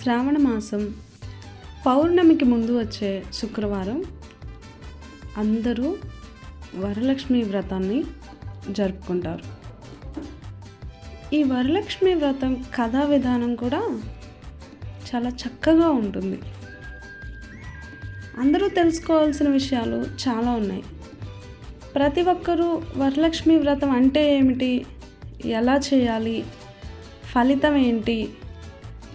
శ్రావణ మాసం పౌర్ణమికి ముందు వచ్చే శుక్రవారం అందరూ వరలక్ష్మి వ్రతాన్ని జరుపుకుంటారు. ఈ వరలక్ష్మి వ్రతం కథా విధానం కూడా చాలా చక్కగా ఉంటుంది. అందరూ తెలుసుకోవాల్సిన విషయాలు చాలా ఉన్నాయి. ప్రతి ఒక్కరూ వరలక్ష్మి వ్రతం అంటే ఏమిటి, ఎలా చేయాలి, ఫలితం ఏంటి,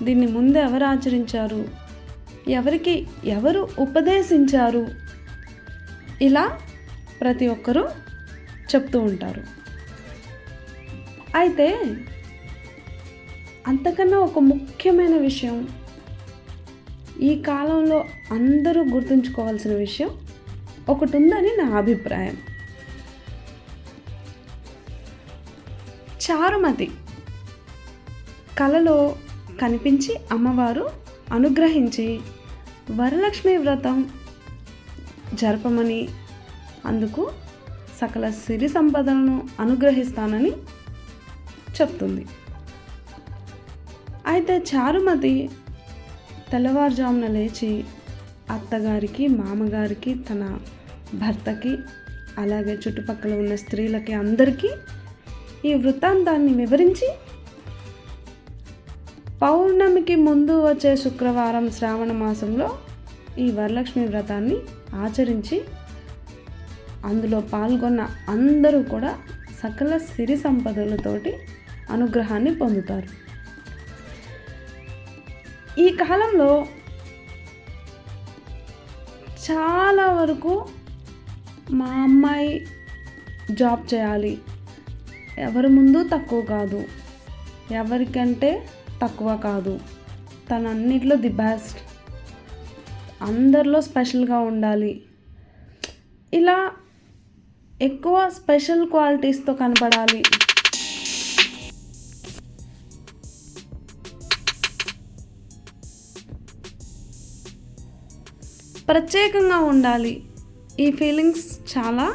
దీన్ని ముందు ఎవరు ఆచరించారు, ఎవరికి ఎవరు ఉపదేశించారు, ఇలా ప్రతి ఒక్కరూ చెప్తూ ఉంటారు. అయితే అంతకన్నా ఒక ముఖ్యమైన విషయం, ఈ కాలంలో అందరూ గుర్తుంచుకోవాల్సిన విషయం ఒకటి ఉందని నా అభిప్రాయం. చారుమతి కలలో కనిపించి అమ్మవారు అనుగ్రహించి వరలక్ష్మి వ్రతం జరపమని, అందుకు సకల సిరి సంపదలను అనుగ్రహిస్తానని చెప్తుంది. అయితే చారుమతి తెల్లవారుజామున లేచి అత్తగారికి, మామగారికి, తన భర్తకి, అలాగే చుట్టుపక్కల ఉన్న స్త్రీలకి అందరికీ ఈ వృత్తాంతాన్ని వివరించి పౌర్ణమికి ముందు వచ్చే శుక్రవారం శ్రావణ మాసంలో ఈ వరలక్ష్మి వ్రతాన్ని ఆచరించి అందులో పాల్గొన్న అందరూ కూడా సకల సిరి సంపదలతోటి అనుగ్రహాన్ని పొందుతారు. ఈ కాలంలో చాలా వరకు మా అమ్మాయి జాబ్ చేయాలి, ఎవరి ముందు తక్కువ కాదు, ఎవరికంటే తక్కువ కాదు, తను అన్నిట్లో ది బెస్ట్, అందరిలో స్పెషల్గా ఉండాలి, ఇలా ఎక్కువ స్పెషల్ క్వాలిటీస్తో కనపడాలి, ప్రత్యేకంగా ఉండాలి, ఈ ఫీలింగ్స్ చాలా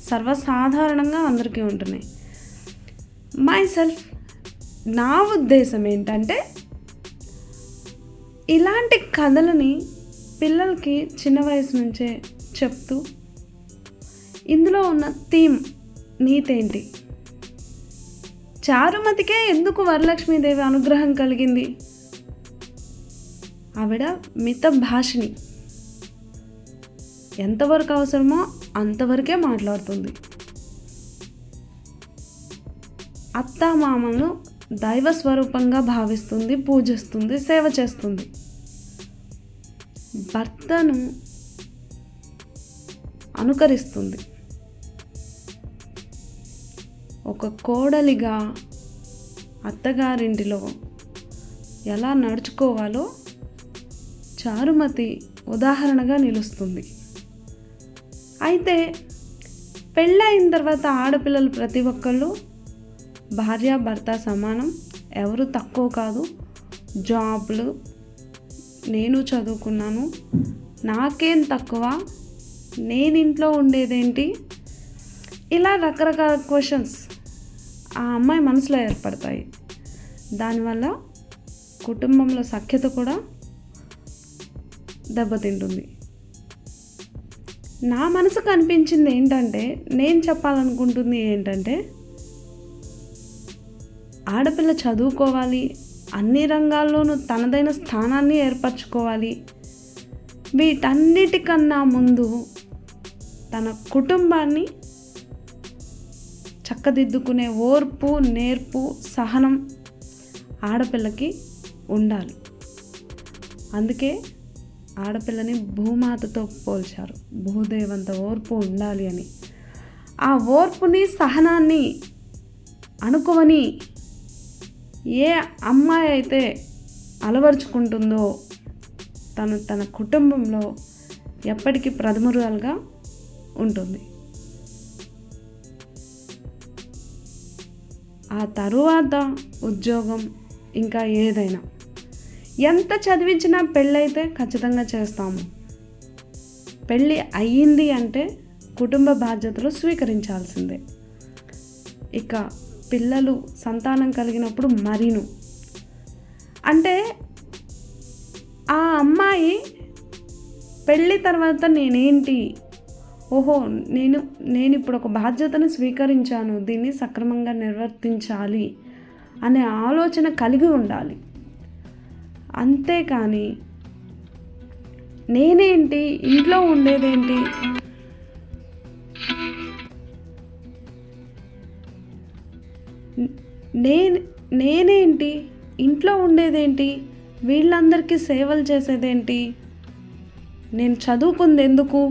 సర్వసాధారణంగా అందరికీ ఉంటున్నాయి. మై సెల్ఫ్, నా ఉద్దేశం ఏంటంటే ఇలాంటి కథలని పిల్లలకి చిన్న వయసు నుంచే చెప్తూ ఇందులో ఉన్న థీమ్ నీతేంటి, చారుమతికే ఎందుకు వరలక్ష్మీదేవి అనుగ్రహం కలిగింది, ఆవిడ మిత భాషిణి, ఎంతవరకు అవసరమో అంతవరకే మాట్లాడుతుంది, అత్తామామను దైవ స్వరూపంగా భావిస్తుంది, పూజిస్తుంది, సేవ చేస్తుంది, భర్తను అనుకరిస్తుంది. ఒక కోడలిగా అత్తగారింటిలో ఎలా నడుచుకోవాలో చారుమతి ఉదాహరణగా నిలుస్తుంది. అయితే పెళ్ళయిన తర్వాత ఆడపిల్లలు ప్రతి ఒక్కళ్ళు భార్య భర్త సమానం, ఎవరు తక్కువ కాదు, జాబ్లు, నేను చదువుకున్నాను, నాకేం తక్కువ, నేను ఇంట్లో ఉండేదేంటి, ఇలా రకరకాల క్వశ్చన్స్ ఆ అమ్మాయి మనసులో ఏర్పడతాయి. దానివల్ల కుటుంబంలో సఖ్యత కూడా దెబ్బతింటుంది. నా మనసుకు అనిపించింది ఏంటంటే, నేను చెప్పాలనుకుంటుంది ఏంటంటే, ఆడపిల్ల చదువుకోవాలి, అన్ని రంగాల్లోనూ తనదైన స్థానాన్ని ఏర్పరచుకోవాలి, వీటన్నిటికన్నా ముందు తన కుటుంబాన్ని చక్కదిద్దుకునే ఓర్పు, నేర్పు, సహనం ఆడపిల్లకి ఉండాలి. అందుకే ఆడపిల్లని భూమాతతో పోల్చారు, భూదేవంత ఓర్పు ఉండాలి అని. ఆ ఓర్పుని, సహనాన్ని అనుకోవని ఏ అమ్మాయి అయితే అలవర్చుకుంటుందో తను తన కుటుంబంలో ఎప్పటికీ ప్రథమురాలుగా ఉంటుంది. ఆ తరువాత ఉద్యోగం, ఇంకా ఏదైనా, ఎంత చదివించినా పెళ్ళైతే ఖచ్చితంగా చేస్తాము. పెళ్ళి అయ్యింది అంటే కుటుంబ బాధ్యతలు స్వీకరించాల్సిందే. ఇక పిల్లలు సంతానం కలిగినప్పుడు మరీను. అంటే అమ్మాయి పెళ్ళి తర్వాత నేనేంటి, ఓహో నేను ఇప్పుడు ఒక బాధ్యతను స్వీకరించాను, దీన్ని సక్రమంగా నిర్వర్తించాలి అనే ఆలోచన కలిగి ఉండాలి. అంతేకాని నేనేంటి, ఇంట్లో ఉండేదేంటి, నేనేంటి, ఇంట్లో ఉండేదేంటి, వీళ్ళందరికీ సేవలు చేసేదేంటి, నేను చదువుకుంది ఎందుకు,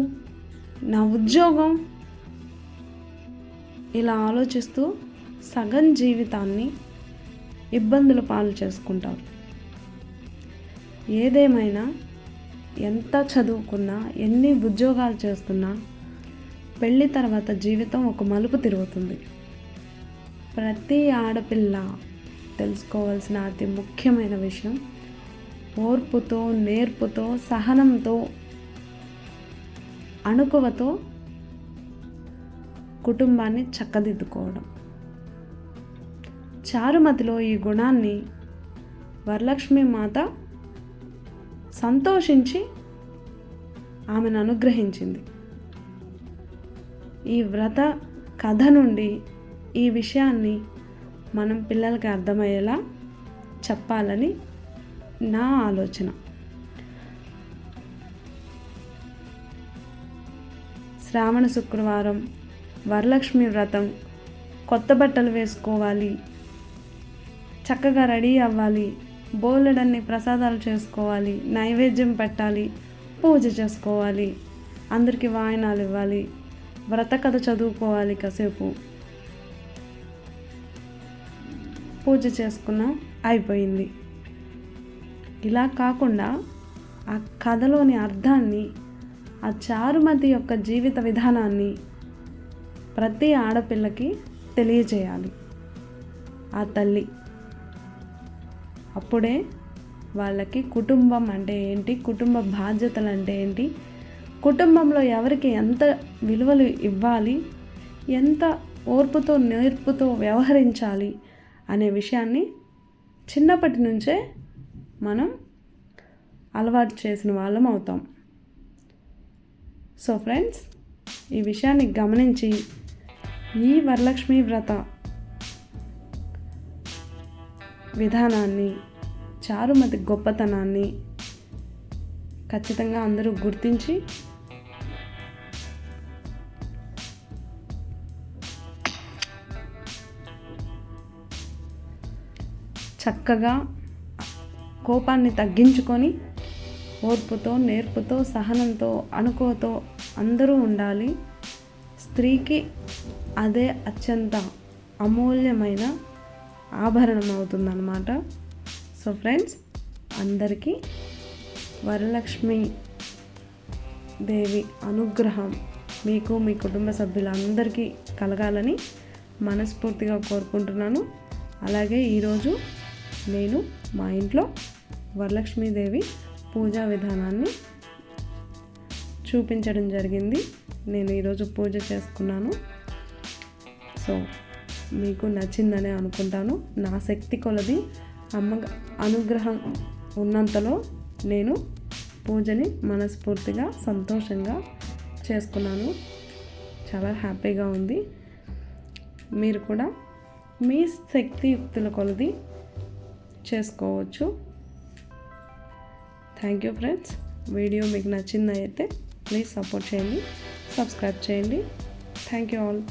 నా ఉద్యోగం, ఇలా ఆలోచిస్తూ సగం జీవితాన్ని ఇబ్బందుల పాలు చేసుకుంటారు. ఏదేమైనా ఎంత చదువుకున్నా, ఎన్ని ఉద్యోగాలు చేస్తున్నా పెళ్ళి తర్వాత జీవితం ఒక మలుపు తిరుగుతుంది. ప్రతి ఆడపిల్ల తెలుసుకోవాల్సిన అతి ముఖ్యమైన విషయం ఓర్పుతో, నేర్పుతో, సహనంతో, అణకువతో కుటుంబాన్ని చక్కదిద్దుకోవడం. చారుమతిలో ఈ గుణాన్ని వరలక్ష్మి మాత సంతోషించి ఆమెను అనుగ్రహించింది. ఈ వ్రత కథ నుండి ఈ విషయాన్ని మనం పిల్లలకి అర్థమయ్యేలా చెప్పాలని నా ఆలోచన. శ్రావణ శుక్రవారం, వరలక్ష్మి వ్రతం, కొత్త బట్టలు వేసుకోవాలి, చక్కగా రెడీ అవ్వాలి, బోలెడన్ని ప్రసాదాలు చేసుకోవాలి, నైవేద్యం పెట్టాలి, పూజ చేసుకోవాలి, అందరికీ వాయనాలు ఇవ్వాలి, వ్రత కథ చదువుకోవాలి, కాసేపు పూజ చేసుకున్నాం, అయిపోయింది. ఇలా కాకుండా ఆ కథలోని అర్థాన్ని, ఆ చారుమతి యొక్క జీవిత విధానాన్ని ప్రతి ఆడపిల్లకి తెలియజేయాలి ఆ తల్లి. అప్పుడే వాళ్ళకి కుటుంబం అంటే ఏంటి, కుటుంబ బాధ్యతలు అంటే ఏంటి, కుటుంబంలో ఎవరికి ఎంత విలువలు ఇవ్వాలి, ఎంత ఓర్పుతో నేర్పుతో వ్యవహరించాలి అనే విషయాన్ని చిన్నప్పటి నుంచే మనం అలవాటు చేసిన వాళ్ళం అవుతాం. సో ఫ్రెండ్స్, ఈ విషయాన్ని గమనించి ఈ వరలక్ష్మి వ్రత విధానాన్ని, చారుమతి గొప్పతనాన్ని ఖచ్చితంగా అందరూ గుర్తించి చక్కగా కోపాన్ని తగ్గించుకొని ఓర్పుతో, నేర్పుతో, సహనంతో, అణకువతో అందరూ ఉండాలి. స్త్రీకి అదే అత్యంత అమూల్యమైన ఆభరణం అవుతుందన్నమాట. సో ఫ్రెండ్స్, అందరికీ వరలక్ష్మి దేవి అనుగ్రహం మీకు, మీ కుటుంబ సభ్యులందరికీ కలగాలని మనస్ఫూర్తిగా కోరుకుంటున్నాను. అలాగే ఈరోజు నేను మా ఇంట్లో వరలక్ష్మీదేవి పూజా విధానాన్ని చూపించడం జరిగింది. నేను ఈరోజు పూజ చేసుకున్నాను. సో మీకు నచ్చిందనే అనుకుంటాను. నా శక్తి కొలది అమ్మ అనుగ్రహం ఉన్నంతలో నేను పూజని మనస్ఫూర్తిగా సంతోషంగా చేసుకున్నాను. చాలా హ్యాపీగా ఉంది. మీరు కూడా మీ శక్తియుక్తుల కొలది చేసుకోవచ్చు. Thank you friends. వీడియో మీకు నచ్చిందైతే ప్లీజ్ సపోర్ట్ చేయండి, సబ్స్క్రైబ్ చేయండి. Thank you all.